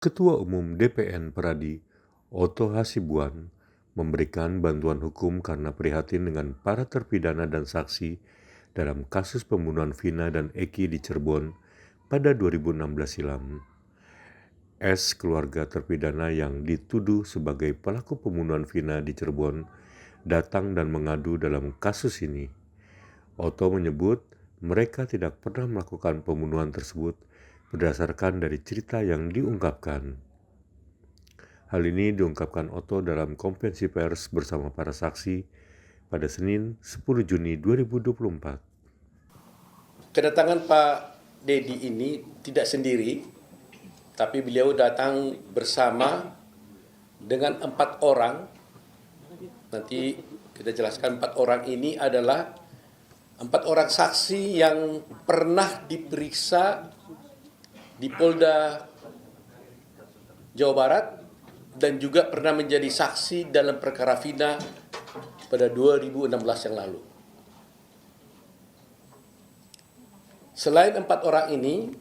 Ketua Umum DPN Peradi, Oto Hasibuan, memberikan bantuan hukum karena prihatin dengan para terpidana dan saksi dalam kasus pembunuhan Vina dan Eki di Cirebon pada 2016 silam. S, keluarga terpidana yang dituduh sebagai pelaku pembunuhan Vina di Cirebon, datang dan mengadu dalam kasus ini. Oto menyebut mereka tidak pernah melakukan pembunuhan tersebut berdasarkan dari cerita yang diungkapkan. Hal ini diungkapkan Oto dalam konferensi pers bersama para saksi pada Senin 10 Juni 2024. Kedatangan Pak Dedi ini tidak sendiri, tapi beliau datang bersama dengan 4 orang. Nanti kita jelaskan 4 orang ini adalah 4 orang saksi yang pernah diperiksa di Polda Jawa Barat dan juga pernah menjadi saksi dalam perkara Vina pada 2016 yang lalu. Selain 4 orang ini,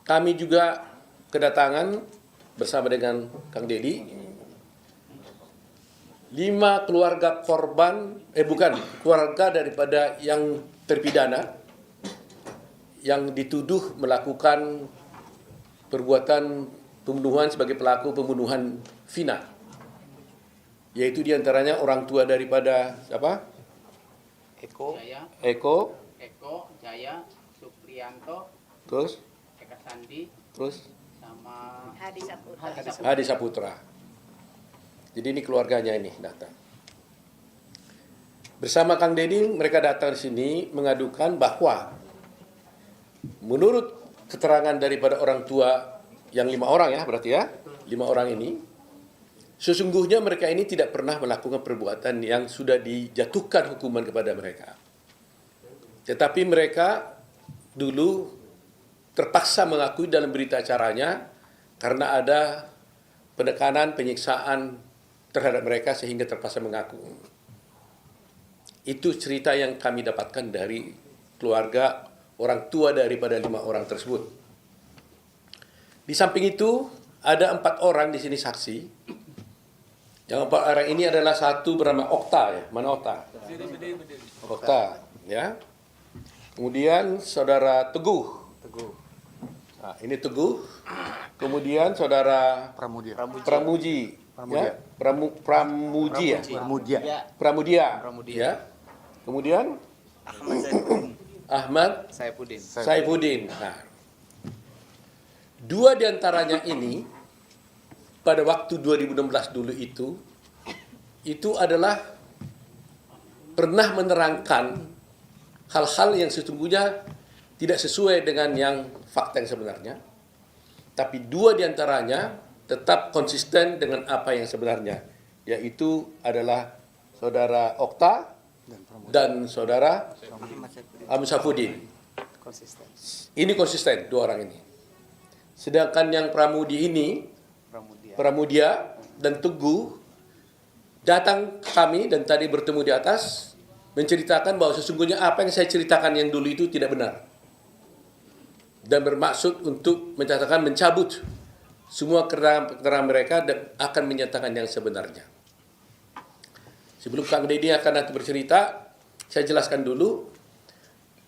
kami juga kedatangan bersama dengan Kang Dedi 5 keluarga korban, keluarga daripada yang terpidana yang dituduh melakukan perbuatan pembunuhan sebagai pelaku pembunuhan Vina. Yaitu diantaranya orang tua daripada siapa? Eko, Jaya, Supriyanto, terus Eka Sandi, terus sama Hadi Saputra. Jadi ini keluarganya ini datang. Bersama Kang Dedi mereka datang di sini mengadukan bahwa menurut keterangan daripada orang tua yang 5 orang ya berarti ya, 5 orang ini, sesungguhnya mereka ini tidak pernah melakukan perbuatan yang sudah dijatuhkan hukuman kepada mereka. Tetapi mereka dulu terpaksa mengakui dalam berita acaranya karena ada penekanan, penyiksaan terhadap mereka sehingga terpaksa mengaku. Itu cerita yang kami dapatkan dari keluarga orang tua daripada 5 orang tersebut. Di samping itu ada 4 orang di sini saksi. Yang 4 orang ini adalah satu bernama Okta ya. Mana Okta? Okta ya. Kemudian saudara Teguh. Nah, ini Teguh. Kemudian saudara Pramuji. Ya, Pramudia. Ya. Kemudian Ahmad Saifuddin. Nah, 2 diantaranya ini pada waktu 2016 dulu itu adalah pernah menerangkan hal-hal yang sesungguhnya tidak sesuai dengan yang fakta yang sebenarnya. Tapi 2 diantaranya tetap konsisten dengan apa yang sebenarnya, yaitu adalah saudara Okta dan saudara Ahmad Saifuddin. Ini konsisten 2 orang ini. Sedangkan yang Pramudia dan Teguh datang ke kami dan tadi bertemu di atas menceritakan bahwa sesungguhnya apa yang saya ceritakan yang dulu itu tidak benar. Dan bermaksud untuk mencabut semua keterangan mereka dan akan menyatakan yang sebenarnya. Sebelum Kang Dedi akan nanti bercerita, saya jelaskan dulu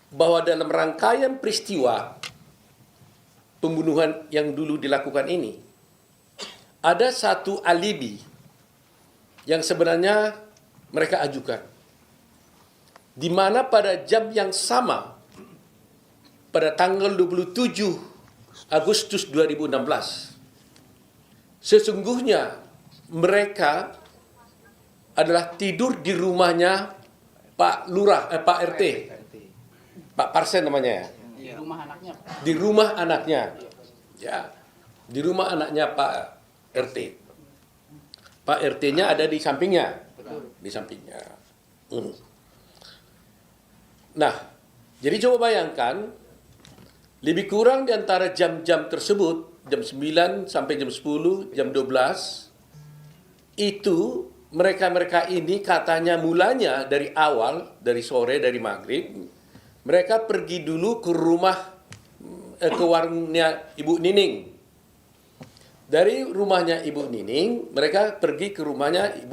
bahwa dalam rangkaian peristiwa pembunuhan yang dulu dilakukan ini, ada satu alibi yang sebenarnya mereka ajukan. Di mana pada jam yang sama, pada tanggal 27 Agustus 2016, sesungguhnya mereka adalah tidur di rumahnya Pak Lurah, Pak RT, Pak Parsen namanya ya. di rumah anaknya. Di rumah anaknya, ya, di rumah anaknya Pak RT. Pak RT-nya ada di sampingnya, di sampingnya. Nah, jadi coba bayangkan, lebih kurang di antara jam-jam tersebut, jam 9 sampai jam 10, jam 12, itu mereka-mereka ini katanya mulanya dari awal, dari sore, dari maghrib, mereka pergi dulu ke rumah, ke warungnya Ibu Nining. Dari rumahnya Ibu Nining, mereka pergi ke rumahnya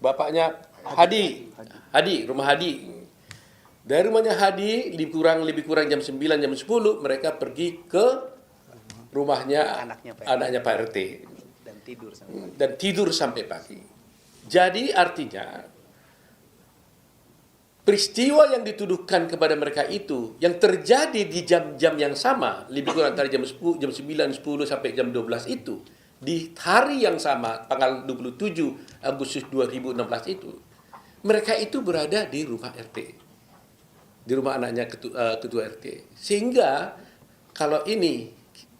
bapaknya Hadi. Hadi, rumah Hadi. Dari rumahnya Hadi, lebih kurang jam 9, jam 10, mereka pergi ke rumahnya anaknya Pak RT. Dan tidur sampai pagi. Jadi artinya, peristiwa yang dituduhkan kepada mereka itu, yang terjadi di jam-jam yang sama, lebih kurang antara jam 10, jam 9, 10 sampai jam 12 itu, di hari yang sama, tanggal 27 Agustus 2016 itu, mereka itu berada di rumah RT. Di rumah anaknya ketua RT. Sehingga kalau ini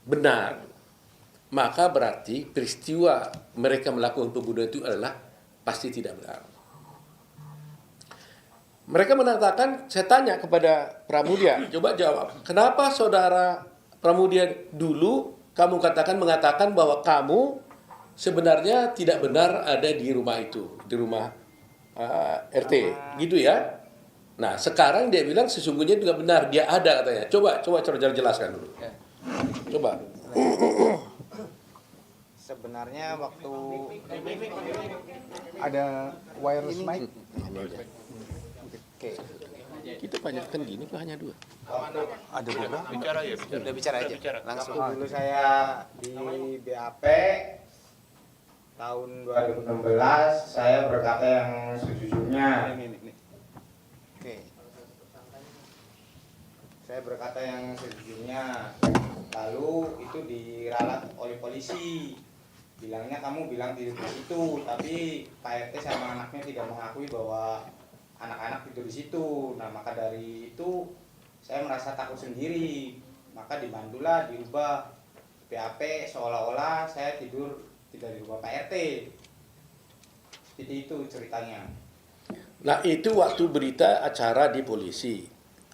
benar, maka berarti peristiwa mereka melakukan pembunuhan itu adalah pasti tidak benar. Mereka mengatakan, saya tanya kepada Pramudia, coba jawab, kenapa saudara Pramudia dulu kamu mengatakan bahwa kamu sebenarnya tidak benar ada di rumah itu, di rumah RT, gitu ya? Nah, sekarang dia bilang sesungguhnya juga benar, dia ada katanya. Coba jelaskan dulu. Coba. Sebenarnya waktu ada wireless mic. Oke. Kita banyakkan gini kok hanya 2. Ada berapa? Udah bicara aja. Langsung. Dulu saya di BAP tahun 2016 saya berkata yang sejujurnya. Oke. Saya berkata yang sejujurnya. Lalu itu diralat oleh polisi. Bilangnya kamu bilang tidur di situ, tapi Pak RT sama anaknya tidak mengakui bahwa anak-anak tidur di situ. Nah, maka dari itu saya merasa takut sendiri. Maka dibantulah diubah BAP seolah-olah saya tidur tidak di rumah Pak RT. Seperti itu ceritanya. Nah, itu waktu berita acara di polisi.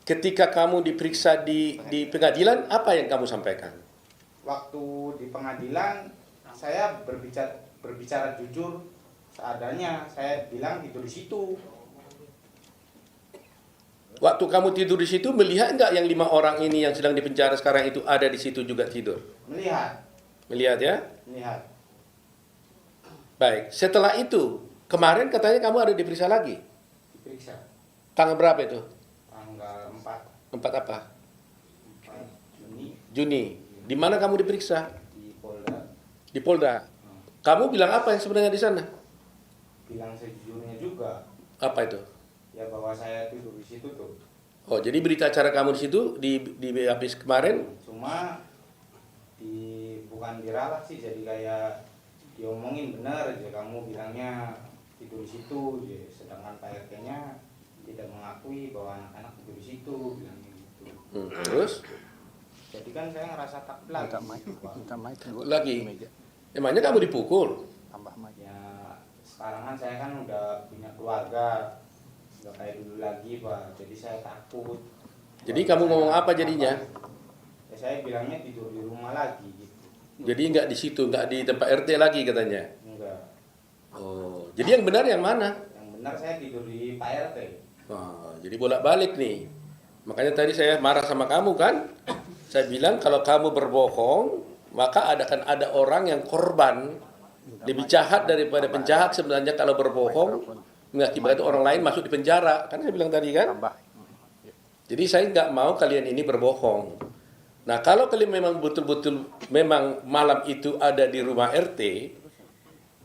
Ketika kamu diperiksa di pengadilan, apa yang kamu sampaikan? Waktu di pengadilan saya berbicara jujur seadanya. Saya bilang tidur di situ. Waktu kamu tidur di situ, melihat nggak yang 5 orang ini yang sedang dipenjara sekarang itu ada di situ juga tidur? Melihat. Melihat ya? Melihat. Baik, setelah itu, kemarin katanya kamu ada diperiksa lagi. Diperiksa. Tanggal berapa itu? Tanggal 4 apa? Juni Juni. Di mana kamu diperiksa? di Polda. Di Polda. Kamu bilang apa yang sebenarnya di sana? Bilang sejujurnya juga. Apa itu? Ya bahwa saya tidur di situ tuh. Oh, jadi berita acara kamu di situ di habis kemarin? Cuma bukan diralat sih, jadi kayak diomongin benar aja, kamu bilangnya tidur di situ, sedangkan Pak RT-nya tidak mengakui bahwa anak-anak tidur di situ, bilangnya gitu. Terus? Jadi kan saya ngerasa takut lagi. Lagi. Emangnya kamu dipukul? Tambah mic. Ya sekarang kan saya kan udah punya keluarga, nggak kayak dulu lagi Pak, jadi saya takut. Jadi kamu ngomong apa jadinya? Ya saya bilangnya tidur di rumah lagi gitu. Jadi nggak di situ, nggak di tempat RT lagi katanya? Enggak. Oh, jadi yang benar yang mana? Yang benar saya tidur di Pak RT. Oh, jadi bolak-balik nih. Makanya tadi saya marah sama kamu kan? Saya bilang kalau kamu berbohong, maka akan ada orang yang korban lebih jahat daripada penjahat sebenarnya kalau berbohong mengakibatkan orang lain masuk di penjara. Kan saya bilang tadi kan? Tambah. Jadi saya nggak mau kalian ini berbohong. Nah, kalau kalian memang betul-betul memang malam itu ada di rumah RT,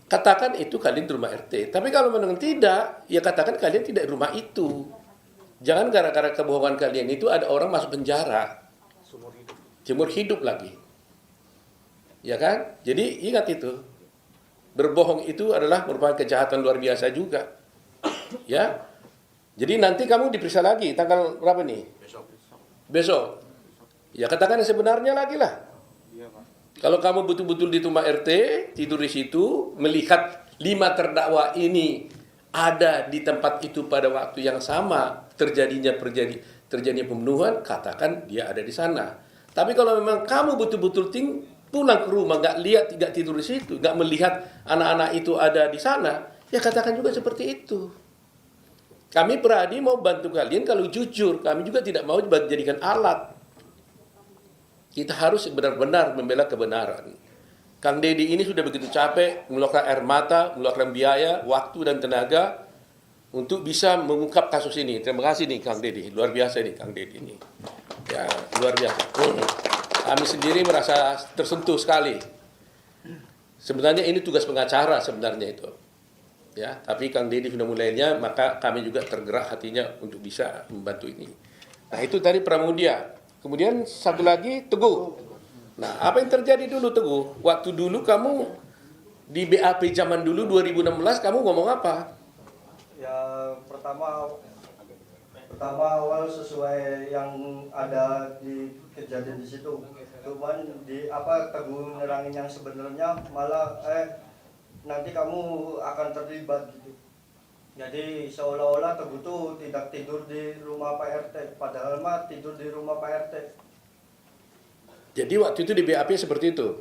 katakan itu kalian di rumah RT. Tapi kalau memang tidak, ya katakan kalian tidak di rumah itu. Jangan gara-gara kebohongan kalian itu ada orang masuk penjara. Seumur hidup lagi. Ya kan? Jadi ingat itu. Berbohong itu adalah merupakan kejahatan luar biasa juga. Ya. Jadi nanti kamu diperiksa lagi tanggal berapa nih? Besok. Ya katakan yang sebenarnya lagi lah. Kalau kamu betul-betul di rumah RT, tidur di situ, melihat 5 terdakwa ini ada di tempat itu pada waktu yang sama terjadinya pembunuhan, katakan dia ada di sana. Tapi kalau memang kamu betul-betul pulang ke rumah, nggak tidur di situ, nggak melihat anak-anak itu ada di sana, ya katakan juga seperti itu. Kami Pradi mau bantu kalian kalau jujur, kami juga tidak mau dijadikan alat. Kita harus benar-benar membela kebenaran. Kang Dedi ini sudah begitu capek, mengeluarkan air mata, mengeluarkan biaya, waktu dan tenaga untuk bisa mengungkap kasus ini. Terima kasih nih Kang Dedi, luar biasa nih Kang Dedi ini. Ya, luar biasa. Kami sendiri merasa tersentuh sekali. Sebenarnya ini tugas pengacara sebenarnya itu. Ya, tapi Kang Dedi sudah mulainya, maka kami juga tergerak hatinya untuk bisa membantu ini. Nah, itu tadi Pramudia. Kemudian satu lagi Teguh. Nah, apa yang terjadi dulu Teguh? Waktu dulu kamu di BAP zaman dulu 2016 kamu ngomong apa? Ya pertama awal sesuai yang ada di kejadian di situ. Cuman di Teguh nerangin yang sebenarnya malah nanti kamu akan terlibat gitu. Jadi seolah-olah Teguh tuh tidak tidur di rumah Pak RT, padahal mah tidur di rumah Pak RT. Jadi waktu itu di BAP seperti itu.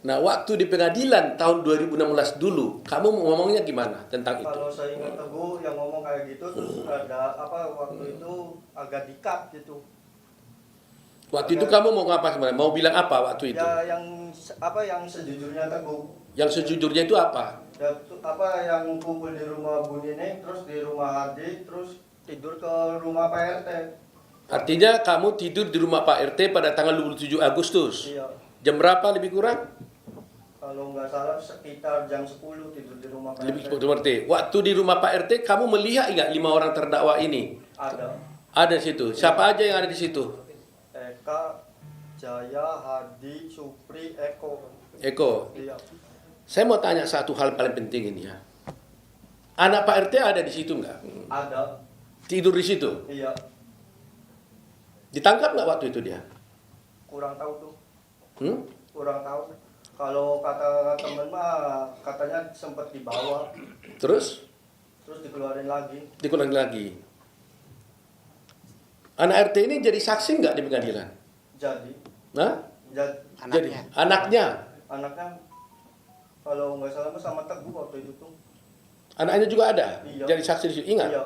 Nah, waktu di pengadilan tahun 2016 dulu, kamu ngomongnya gimana tentang itu? Kalau saya ingat Teguh yang ngomong kayak gitu, terus ada waktu itu agak dikat gitu. Waktu itu kamu mau ngapa sebenarnya? Mau bilang apa waktu itu? Ya yang sejujurnya Teguh. Yang sejujurnya itu apa? Ya, yang kumpul di rumah Bu Nining, terus di rumah Hardi, terus tidur ke rumah Pak RT. Artinya kamu tidur di rumah Pak RT pada tanggal 27 Agustus. Iya. Jam berapa lebih kurang? Kalau nggak salah sekitar jam 10 tidur di rumah Pak Lebih RT. seperti. Waktu di rumah Pak RT kamu melihat nggak 5 orang terdakwa ini? Ada. Ada di situ. Siapa aja yang ada di situ? Eka, Jaya, Hardi, Supri, Eko. Eko. Iya. Saya mau tanya satu hal paling penting ini ya. Anak Pak RT ada di situ nggak? Ada. Tidur di situ? Iya. Ditangkap nggak waktu itu dia? Kurang tahu tuh. Kurang tahu. Kalau kata temen mah katanya sempat dibawa, Terus dikeluarin lagi. dikulangi lagi. Anak RT ini jadi saksi nggak di pengadilan? Jadi, Nah, jadi Anaknya. anaknya kalau nggak salah mah sama Teguh waktu itu tuh. anaknya juga ada. Iya. Jadi saksi di situ. Ingat? Iya.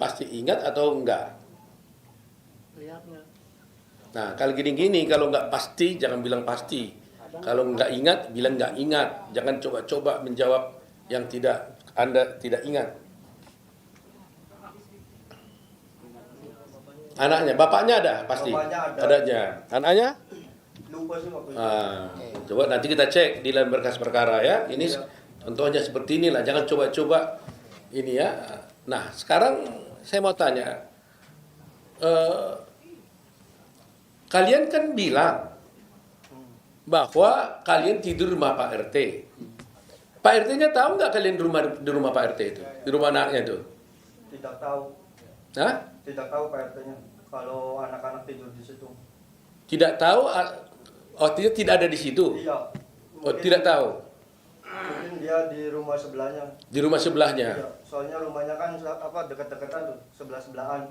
Pasti ingat atau enggak? Nah, kalau gini-gini, kalau nggak pasti, jangan bilang pasti. Kalau nggak ingat, bilang nggak ingat. Jangan coba-coba menjawab yang Anda tidak ingat. Anaknya, bapaknya ada pasti. Bapaknya ada. Adanya. Anaknya? Lupa sih waktu itu. Coba nanti kita cek di dalam berkas perkara ya. Ini contohnya seperti inilah. Jangan coba-coba ini ya. Nah, sekarang saya mau tanya. Kalian kan bilang bahwa kalian tidur di rumah Pak RT. Pak RT-nya tahu nggak kalian di rumah Pak RT itu? Di rumah anaknya itu? Tidak tahu. Hah? Tidak tahu Pak RT-nya kalau anak-anak tidur di situ. Tidak tahu? Artinya tidak ada di situ? Iya. Oh, tidak tahu? Mungkin dia di rumah sebelahnya. Di rumah sebelahnya? Iya. Soalnya rumahnya kan dekat-dekatan tuh, sebelah-sebelahan.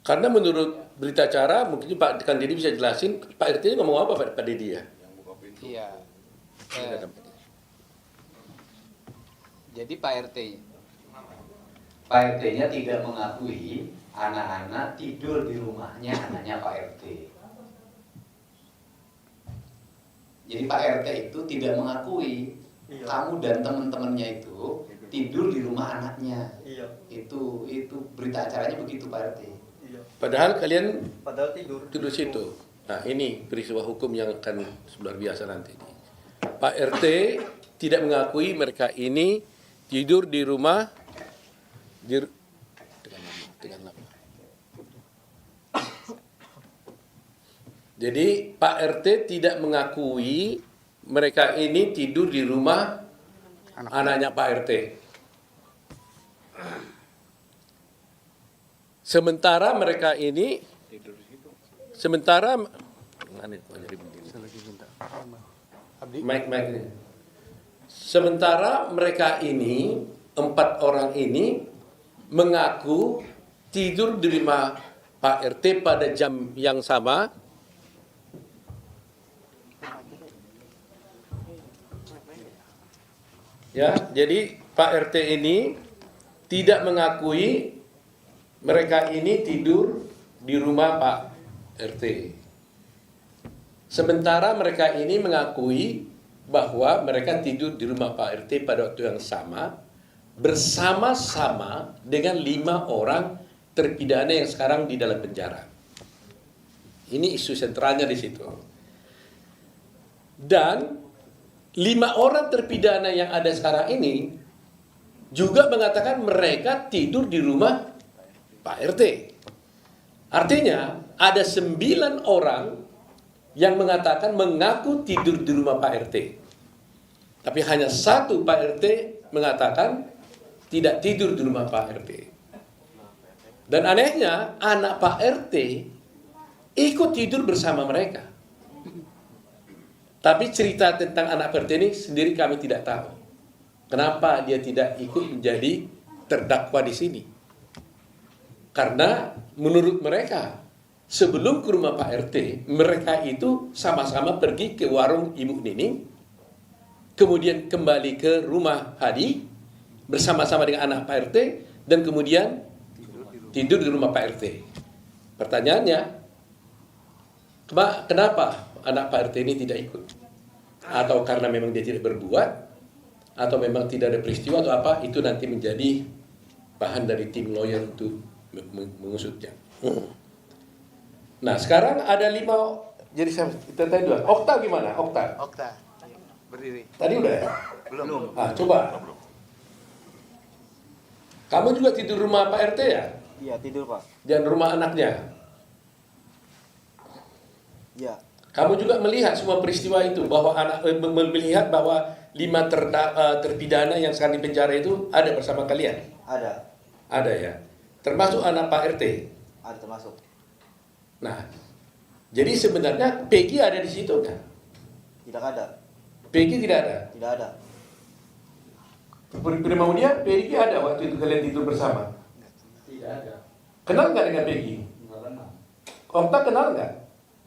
Karena menurut berita acara, mungkin Pak Kang Dedi bisa jelasin, Pak RT ngomong apa Pak Dedi ya? Iya. Jadi Pak RT-nya tidak mengakui anak-anak tidur di rumahnya anaknya Pak RT. Jadi Pak RT itu tidak mengakui kamu dan teman-temannya itu tidur di rumah anaknya. Iya. Itu berita acaranya begitu Pak RT. Iya. Padahal kalian Padahal tidur. tidur situ. Nah, ini peristiwa hukum yang akan luar biasa nanti. Pak RT tidak mengakui mereka ini tidur di rumah dengan lama. Jadi Pak RT tidak mengakui mereka ini tidur di rumah anaknya Pak RT. Sementara mereka ini sementara mereka ini 4 orang ini mengaku tidur di rumah Pak RT pada jam yang sama. Ya, jadi Pak RT ini tidak mengakui mereka ini tidur di rumah Pak RT. Sementara mereka ini mengakui bahwa mereka tidur di rumah Pak RT pada waktu yang sama, bersama-sama dengan 5 orang terpidana yang sekarang di dalam penjara. Ini isu sentralnya di situ. Dan 5 orang terpidana yang ada sekarang ini juga mengatakan mereka tidur di rumah Pak RT. Artinya ada 9 orang yang mengatakan mengaku tidur di rumah Pak RT. Tapi hanya 1 Pak RT mengatakan tidak tidur di rumah Pak RT. Dan anehnya anak Pak RT ikut tidur bersama mereka. Tapi cerita tentang anak Pak RT ini sendiri kami tidak tahu. Kenapa dia tidak ikut menjadi terdakwa di sini? Karena menurut mereka sebelum ke rumah Pak RT, mereka itu sama-sama pergi ke warung Ibu Nining, kemudian kembali ke rumah Hadi bersama-sama dengan anak Pak RT, dan kemudian tidur di rumah Pak RT. Pertanyaannya, kenapa anak Pak RT ini tidak ikut? Atau karena memang dia tidak berbuat, atau memang tidak ada peristiwa atau apa, itu nanti menjadi bahan dari tim lawyer untuk mengusutnya. Nah, sekarang ada 5, jadi kita tanya dulu. Okta gimana? Okta Berdiri. tadi udah ya? Belum. Coba. Kamu juga tidur rumah Pak RT ya? Iya, tidur Pak. Dan rumah anaknya? Iya. Kamu juga melihat semua peristiwa itu, bahwa melihat bahwa 5 terpidana yang sekarang di penjara itu ada bersama kalian? Ada. Ada ya? Termasuk anak Pak RT? Ada termasuk. Nah, jadi sebenarnya Peggy ada di situ kan? Tidak ada. Peggy tidak ada? Tidak ada. Primaudia, Peggy ada waktu itu kalian tidur bersama? Tidak ada. Kenal nggak dengan Peggy? Enggak kenal. Okta kenal nggak?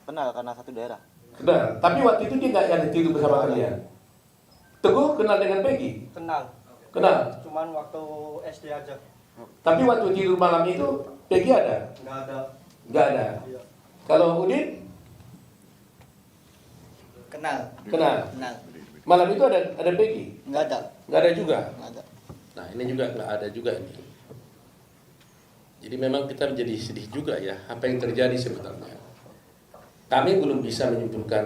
Kenal karena satu daerah. Kenal. Tapi waktu itu dia nggak ada tidur bersama kalian. Teguh kenal dengan Peggy? Kenal. Kenal. Cuman waktu SD aja. Tapi waktu tidur malam itu Peggy ada? Nggak ada. Nggak ada. Iya. Kalau Udin Kenal. kenal. Kenal. Malam itu ada Peggy? Nggak ada. Nggak ada juga. Nggak ada. Nah, ini juga nggak ada juga ini. Jadi memang kita menjadi sedih juga ya apa yang terjadi sebenarnya. Kami belum bisa menyimpulkan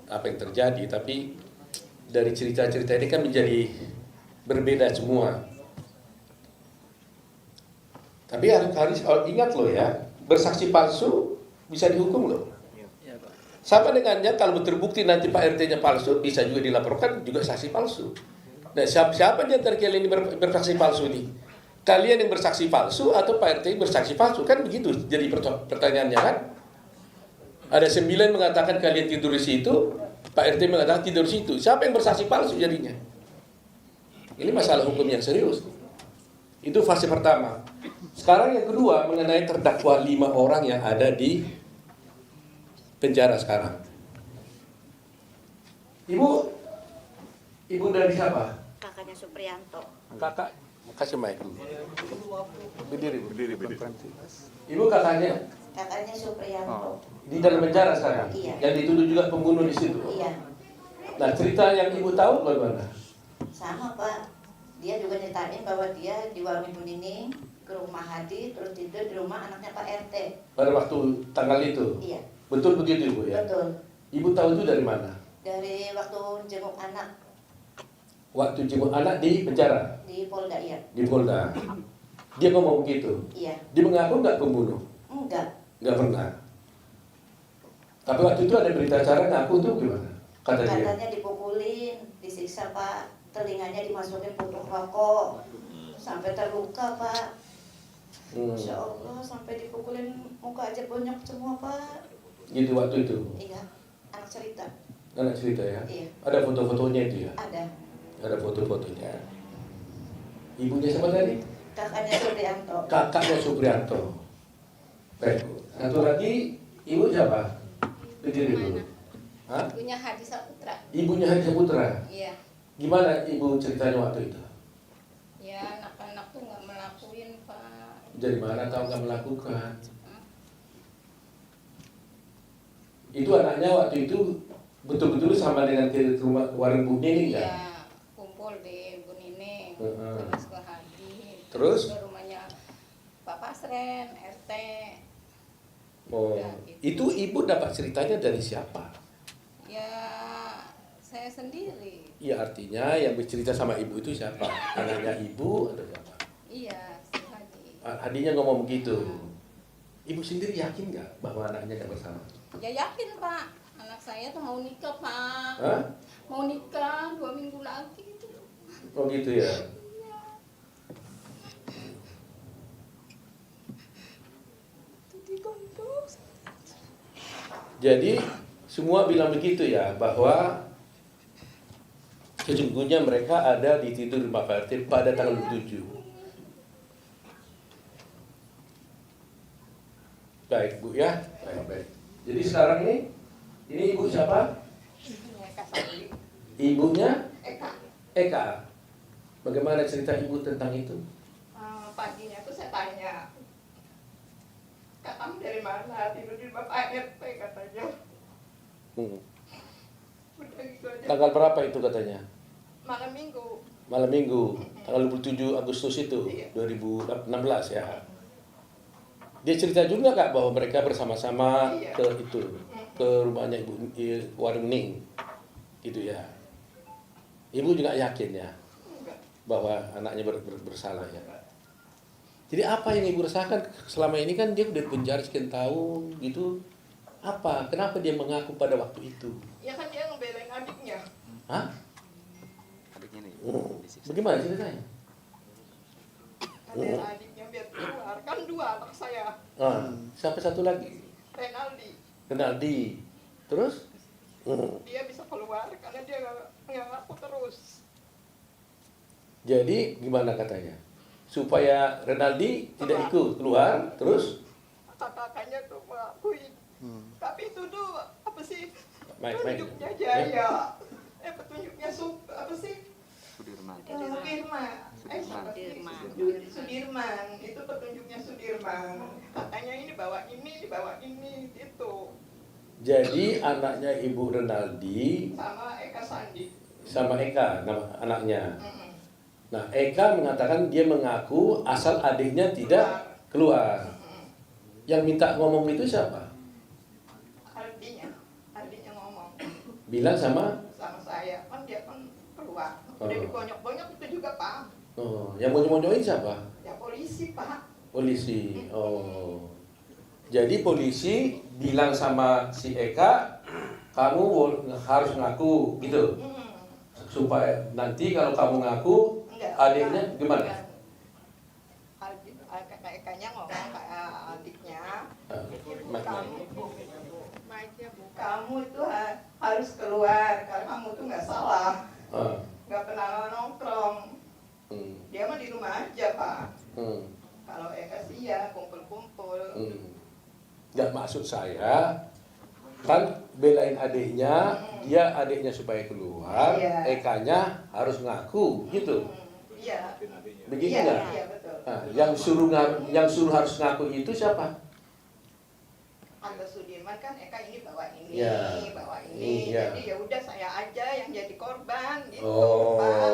apa yang terjadi, tapi dari cerita-cerita ini kan menjadi berbeda semua. Tapi harus ingat loh ya, bersaksi palsu bisa dihukum loh. Sama dengannya kalau terbukti nanti Pak RT-nya palsu, bisa juga dilaporkan juga saksi palsu. Nah, siapa di antara kalian ini bersaksi palsu ini? Kalian yang bersaksi palsu atau Pak RT bersaksi palsu? Kan begitu jadi pertanyaannya kan? Ada 9 mengatakan kalian tidur di situ, Pak RT mengatakan tidur di situ. Siapa yang bersaksi palsu jadinya? Ini masalah hukum yang serius. Itu fase pertama. Sekarang yang kedua mengenai terdakwa 5 orang yang ada di penjara sekarang. Ibu dari siapa? Kakaknya Supriyanto. Kakak, kasih mic dulu. Berdiri. Ibu kakaknya Kakaknya Supriyanto. di dalam penjara sekarang. Iya. Yang dituduh juga pembunuh di situ. Iya, Nah, cerita yang ibu tahu bagaimana? sama Pak. Dia juga nyeritain bahwa dia di warung Ibu Nining ke rumah Hadi, terus tidur di rumah anaknya Pak RT. Pada waktu tanggal itu. Iya, Betul begitu Ibu ya? betul. Ibu tahu itu dari mana? Dari waktu jenguk anak Waktu jenguk anak di penjara, di Polda, iya. di Polda. Dia ngomong begitu. Iya, Dia mengaku nggak pembunuh? enggak. Nggak pernah. Tapi waktu itu ada berita acara ngaku tuh gimana? Kata dia. Katanya dipukulin, disiksa Pak. Telinganya dimasukin puntung rokok. Sampai terluka Pak. Masya Allah, sampai dipukulin muka aja bonyok semua Pak. Gitu waktu itu. Iya, anak cerita. Anak cerita ya? Iya. Ada foto-fotonya itu ya? Ada. Ada foto-fotonya. Ibunya siapa tadi? Kakaknya Supriyanto. Kakaknya Supriyanto. Baik. Satu lagi, ibu siapa? Berdiri dulu. Hah? Ibunya Hadi Saputra. Ibunya Haji Saputra. Iya. Gimana ibu ceritanya waktu itu? Ya anak-anak tuh nggak melakuin Pak. Dari mana tahu nggak melakukan? Itu anaknya waktu itu betul-betul sama dengan ke rumah warung Bu Nining ya? Iya, kumpul di Bu Nining, terus ke Hadi, Terus? ke rumahnya Pak Pasren, RT. Oh, Udah, gitu. itu ibu dapat ceritanya dari siapa? Ya, saya sendiri. Ya artinya yang bercerita sama ibu itu siapa? Anaknya ibu atau siapa? Iya, si Hadi. Hadinya ngomong begitu. Ibu sendiri yakin nggak bahwa anaknya nggak bersama? Ya yakin Pak, anak saya tuh mau nikah Pak. Hah? Mau nikah 2 minggu lagi. Oh gitu ya. Jadi semua bilang begitu ya, bahwa sesungguhnya mereka ada di tidur rumah Pak RT pada tanggal 7. Baik Bu ya, baik. Jadi sekarang ini ibu siapa? Eka Sandi. Ibunya Eka. Eka. Bagaimana cerita ibu tentang itu? Paginya tuh saya tanya, Kak, kamu dari mana? Tidur di Bapak RT katanya. Udah gitu aja. Tanggal berapa itu katanya? Malam Minggu. Malam Minggu, tanggal 27 Agustus itu, Iya. 2016 ya. Dia cerita juga Kak bahwa mereka bersama-sama Iya. ke rumahnya Ibu Warung Ning. Gitu ya. Ibu juga yakin ya Enggak. bahwa anaknya bersalah ya. Jadi apa yang Ibu rasakan selama ini? Kan dia udah penjara sekian tahun gitu. Apa? Kenapa dia mengaku pada waktu itu? Ya kan dia ngebelain adiknya. Hah? Adiknya nih. Bagaimana ceritanya? Ngebelain adiknya biar keluar. Kan 2 anak saya. Siapa satu lagi? Renaldi. Renaldi. Terus? Dia bisa keluar karena dia nggak ngaku terus. Jadi gimana katanya? Supaya Renaldi tidak ikut keluar, terus? Kakaknya tuh mengakui. Tapi itu tuh apa sih? Mike. Petunjuknya Jaya. Petunjuknya apa sih? Sudirman. Sudirman. Itu petunjuknya Sudirman. Katanya ini bawa ini gitu. Jadi anaknya Ibu Renaldi Sama Eka Sandi. sama Eka nama anaknya. Nah, Eka mengatakan dia mengaku asal adiknya tidak keluar. Yang minta ngomong itu siapa? Ardinya ngomong Bilang sama? sama saya, kan dia kan keluar. Udah dibonyok-bonyok itu juga Pak. Oh, yang monyoin siapa? Ya polisi Pak. Polisi. Oh. Jadi polisi bilang sama si Eka, kamu harus ngaku gitu. Supaya nanti kalau kamu ngaku, adiknya gimana? Ekanya ngomong kayak adiknya, kamu itu harus keluar karena kamu tuh nggak salah, nggak pernah nongkrong. Dia mah di rumah aja Pak. Kalau Eka sih ya kumpul-kumpul. Nggak, maksud saya kan belain adiknya, dia adiknya supaya keluar, Iya. Ekanya harus ngaku gitu. Iya. Begitu Iya, nggak? iya betul. Nah, yang suruh harus ngaku itu siapa? Kalau Sudirman kan Eka ini bawa ini, Iya. bawa ini. Iya. Jadi ya udah saya aja yang jadi korban gitu, Oh, Pak.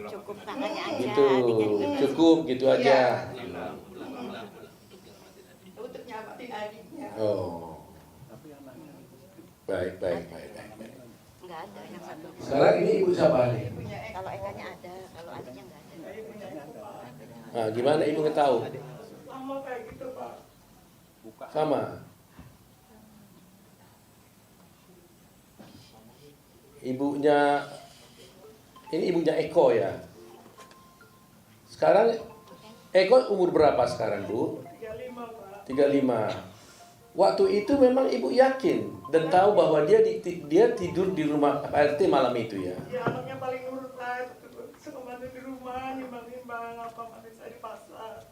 Cukup tangannya aja. gitu, cukup gitu Iya. aja. Untuk nyamatin adiknya. Oh, baik. Enggak ada yang satu. Sekarang ini ibu siapa nih? Punya Eka. Kalau ekanya ada, kalau adiknya enggak ada. Nah, gimana ibu ngetahu? Sama kayak gitu Pak. Sama. Ibunya, ini ibunya Eko ya. Sekarang Eko umur berapa sekarang Bu? 35 Pak. 35. Waktu itu memang ibu yakin dan tahu bahwa dia tidur di rumah Pak RT malam itu ya. Ya anaknya paling nurut Pak. Suka bantu di rumah, nimbang-nimbang apa manis saya di pasar.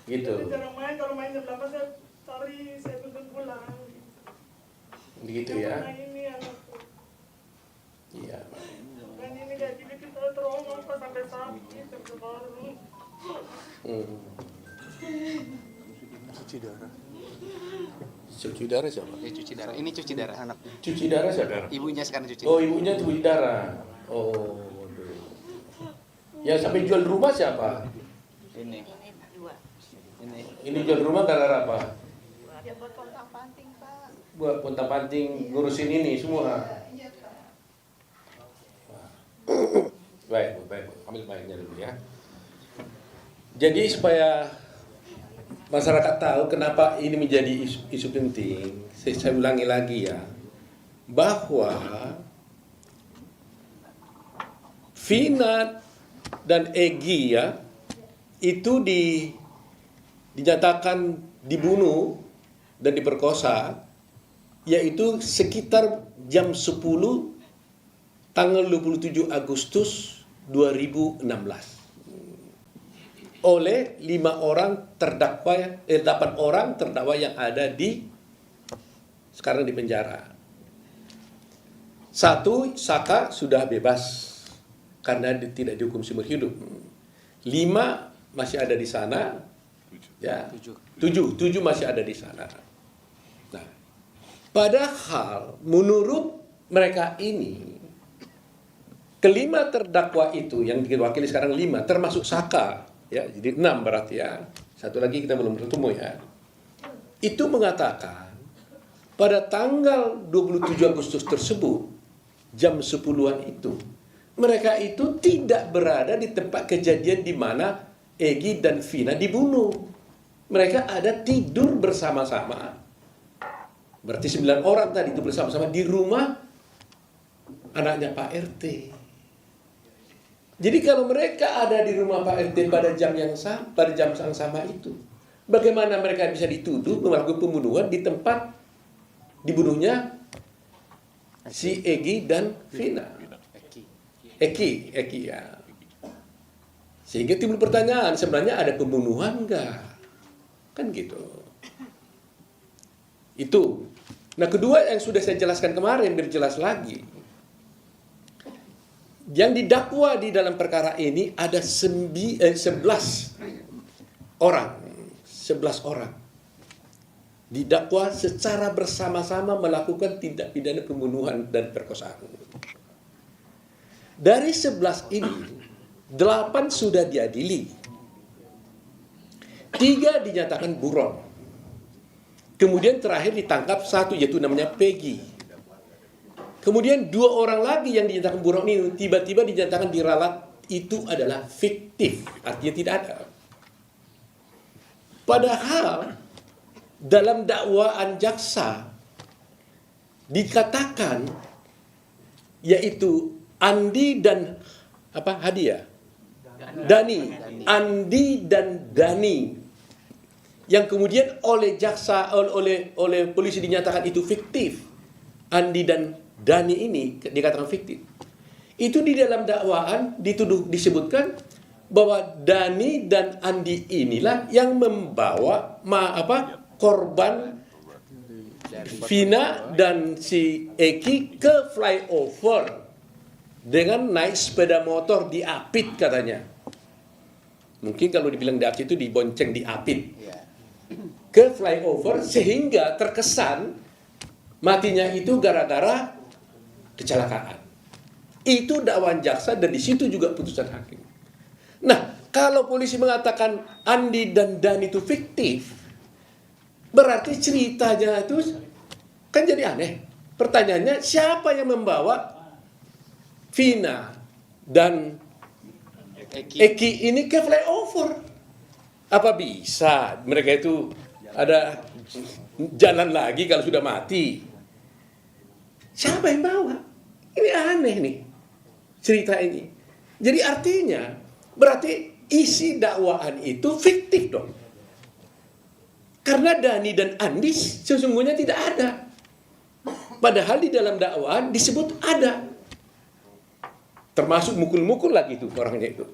Gitu. Saya jarang main, kalau main jam 8 saya cari, saya tuntun pulang. Begitu Yang ya. pernah ini anakku. Iya. Dan ini kayak gini kita trauma Pak sampai sakit, sampai baru. Hmm. Cuci darah siapa? Dia cuci darah. Ini cuci darah anaknya. Cuci darah siapa? Ibunya sekarang cuci Oh, darah. ibunya cuci darah. Oh, waduh. Yang sampai jual rumah siapa? Ini. Dua. Ini. Ini jual rumah gara-gara apa? Dia buat pontang-panting, Pak. Buat pontang-panting ngurusin ini semua. Iya, Pak. Baik, ambil mic-nya dulu ya. Jadi supaya masyarakat tahu kenapa ini menjadi isu penting, saya ulangi lagi ya, bahwa Vina dan Egy ya itu dinyatakan dibunuh dan diperkosa, yaitu sekitar jam 10 tanggal 27 Agustus 2016 oleh 8 orang terdakwa yang ada sekarang di penjara. 1, Saka sudah bebas karena tidak dihukum seumur hidup. 5 masih ada di sana, ya. 7 masih ada di sana. Nah, padahal menurut mereka ini, kelima terdakwa itu yang diwakili sekarang 5, termasuk Saka, ya, jadi 6 berarti ya. Satu lagi kita belum bertemu ya. Itu mengatakan pada tanggal 27 Agustus tersebut, jam 10-an itu, mereka itu tidak berada di tempat kejadian di mana Egy dan Vina dibunuh. Mereka ada tidur bersama-sama. Berarti 9 orang tadi itu bersama-sama di rumah anaknya Pak RT. Jadi kalau mereka ada di rumah Pak RT pada jam yang sama itu, bagaimana mereka bisa dituduh melakukan pembunuhan di tempat dibunuhnya si Egy dan Vina? Eki ya. Sehingga timbul pertanyaan, sebenarnya ada pembunuhan enggak? Kan gitu. Itu. Nah, kedua yang sudah saya jelaskan kemarin, biar jelas lagi. Yang didakwa di dalam perkara ini ada 11 orang. 11 orang. Didakwa secara bersama-sama melakukan tindak pidana pembunuhan dan perkosaan. Dari 11 ini, 8 sudah diadili. 3 dinyatakan buron. Kemudian terakhir ditangkap 1, yaitu namanya Peggy. Kemudian 2 orang lagi yang dinyatakan buron ini tiba-tiba dinyatakan diralat, itu adalah fiktif, artinya tidak ada. Padahal dalam dakwaan jaksa dikatakan yaitu Andi dan Dani yang kemudian oleh jaksa oleh polisi dinyatakan itu fiktif. Andi dan Dani ini dikatakan fiktif. Itu di dalam dakwaan disebutkan bahwa Dani dan Andi inilah yang membawa korban Vina dan si Eki ke flyover dengan naik sepeda motor diapit katanya. Mungkin kalau dibilang diapit itu dibonceng diapit ke flyover sehingga terkesan matinya itu gara-gara kecelakaan. Itu dakwaan jaksa dan di situ juga putusan hakim. Nah, kalau polisi mengatakan Andi dan Dani itu fiktif, berarti ceritanya itu kan jadi aneh. Pertanyaannya, siapa yang membawa Vina dan Eki ini ke flyover? Apa bisa mereka itu ada jalan lagi kalau sudah mati? Siapa yang bawa? Ini aneh nih cerita ini. Jadi artinya berarti isi dakwaan itu fiktif dong. Karena Dani dan Andi sesungguhnya tidak ada. Padahal di dalam dakwaan disebut ada. Termasuk mukul-mukul lagi itu orangnya itu.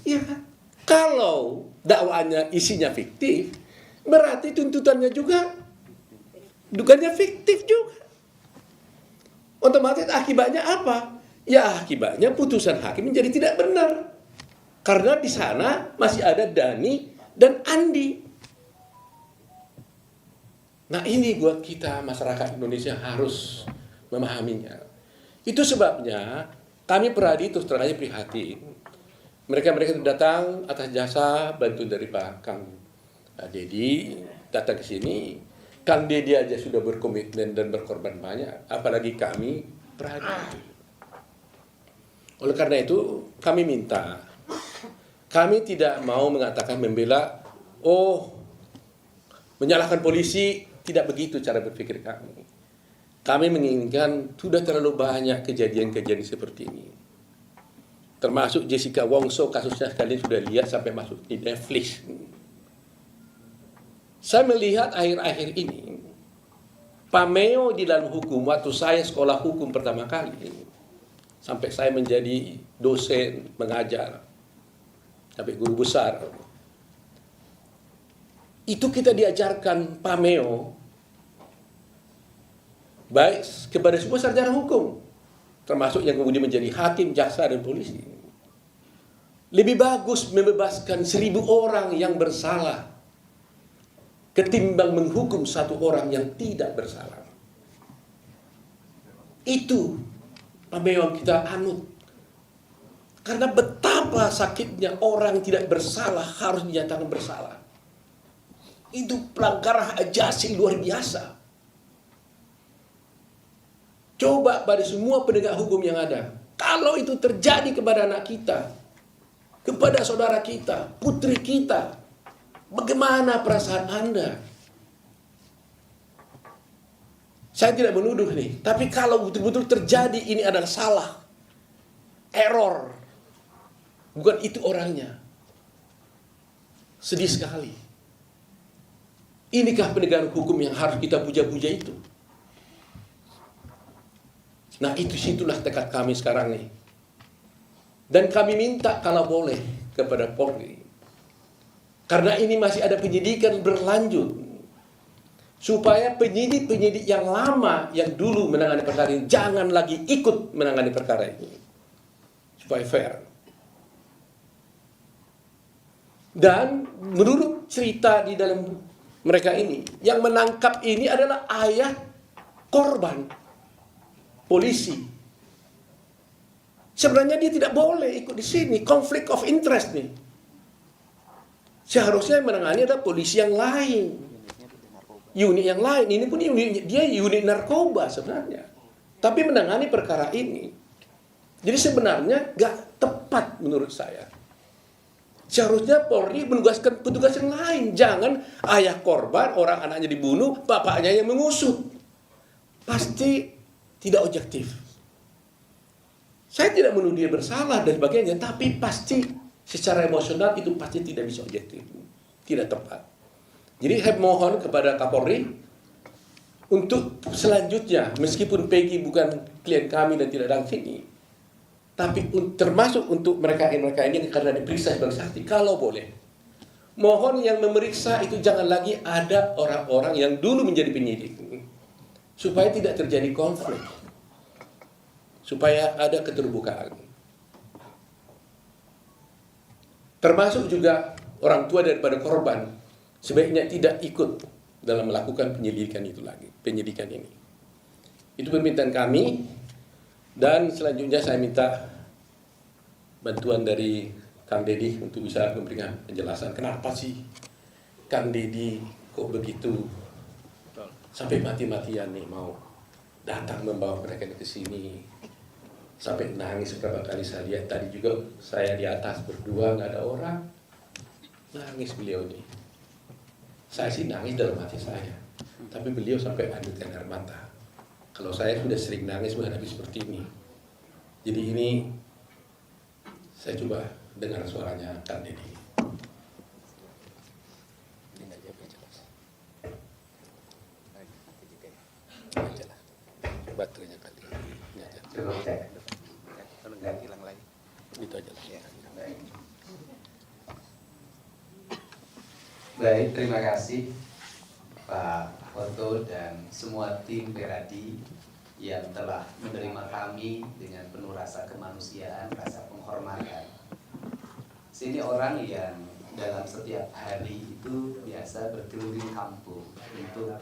Ya kan? Kalau dakwaannya isinya fiktif, berarti tuntutannya juga dugaannya fiktif juga. Otomatis akibatnya apa? Ya akibatnya putusan hakim menjadi tidak benar. Karena di sana masih ada Dani dan Andi. Nah ini buat kita masyarakat Indonesia harus memahaminya. Itu sebabnya kami Peradi terus terang aja prihatin. Mereka itu datang atas jasa bantu dari Pak Kang Dedi datang ke sini. Kang Dedi aja sudah berkomitmen dan berkorban banyak, apalagi kami Peradi. Oleh karena itu kami minta, kami tidak mau mengatakan membela, menyalahkan polisi, tidak begitu cara berpikir kami. Kami menginginkan sudah terlalu banyak kejadian-kejadian seperti ini. Termasuk Jessica Wongso, kasusnya sekalian sudah lihat sampai masuk di Netflix. Saya melihat akhir-akhir ini, pameo di dalam hukum, waktu saya sekolah hukum pertama kali, sampai saya menjadi dosen, mengajar, sampai guru besar, itu kita diajarkan pameo, baik kepada semua sarjana hukum, termasuk yang kemudian menjadi hakim, jaksa, dan polisi. Lebih bagus membebaskan 1000 orang yang bersalah ketimbang menghukum 1 orang yang tidak bersalah. Itu pameo yang kita anut. Karena betapa sakitnya orang tidak bersalah harus dinyatakan bersalah. Itu pelanggaran hak asasi luar biasa. Coba pada semua penegak hukum yang ada, kalau itu terjadi kepada anak kita, kepada saudara kita, putri kita, bagaimana perasaan Anda? Saya tidak menuduh nih, tapi kalau betul-betul terjadi ini adalah salah, error, bukan itu orangnya. Sedih sekali. Inikah penegakan hukum yang harus kita puja-puja itu? Nah situlah tekad kami sekarang nih. Dan kami minta kalau boleh kepada Polri, karena ini masih ada penyidikan berlanjut, supaya penyidik-penyidik yang lama yang dulu menangani perkara ini jangan lagi ikut menangani perkara ini, supaya fair. Dan menurut cerita di dalam mereka ini, yang menangkap ini adalah ayah korban, polisi. Sebenarnya dia tidak boleh ikut di sini, konflik of interest nih. Seharusnya yang menangani adalah polisi yang lain, unit yang lain. Ini pun unit narkoba sebenarnya, tapi menangani perkara ini. Jadi sebenarnya gak tepat menurut saya. Seharusnya Polri menugaskan petugas yang lain. Jangan ayah korban, orang anaknya dibunuh, bapaknya yang mengusut. Pasti tidak objektif. Saya tidak menuduh dia bersalah dan sebagainya, tapi pasti secara emosional itu pasti tidak bisa objektif. Tidak tepat. Jadi saya mohon kepada Kapolri untuk selanjutnya, meskipun Peggy bukan klien kami dan tidak datang sini, tapi termasuk untuk mereka ini karena diperiksa sebagai saksi, kalau boleh, mohon yang memeriksa itu jangan lagi ada orang-orang yang dulu menjadi penyidik, supaya tidak terjadi konflik, supaya ada keterbukaan. Termasuk juga orang tua daripada korban sebaiknya tidak ikut dalam melakukan penyidikan ini. Itu permintaan kami. Dan selanjutnya saya minta bantuan dari Kang Dedi untuk bisa memberikan penjelasan kenapa sih Kang Dedi kok begitu sampai mati-matian nih mau datang membawa mereka ke sini, sampai nangis beberapa kali. Saya lihat tadi juga saya di atas berdua nggak ada orang, nangis beliau nih. Saya sih nangis dalam hati saya, tapi beliau sampai andutkan air mata. Kalau saya sudah sering nangis menghadapi seperti ini. Jadi ini saya coba dengar suaranya Kang Dedi. Baterainya kali. Cukup cek. Nggak hilang lagi. Itu aja lah. Baik, terima kasih Pak Oto dan semua tim Peradi yang telah menerima kami dengan penuh rasa kemanusiaan, rasa penghormatan. Sini orang yang dalam setiap hari itu biasa berkeliling kampung untuk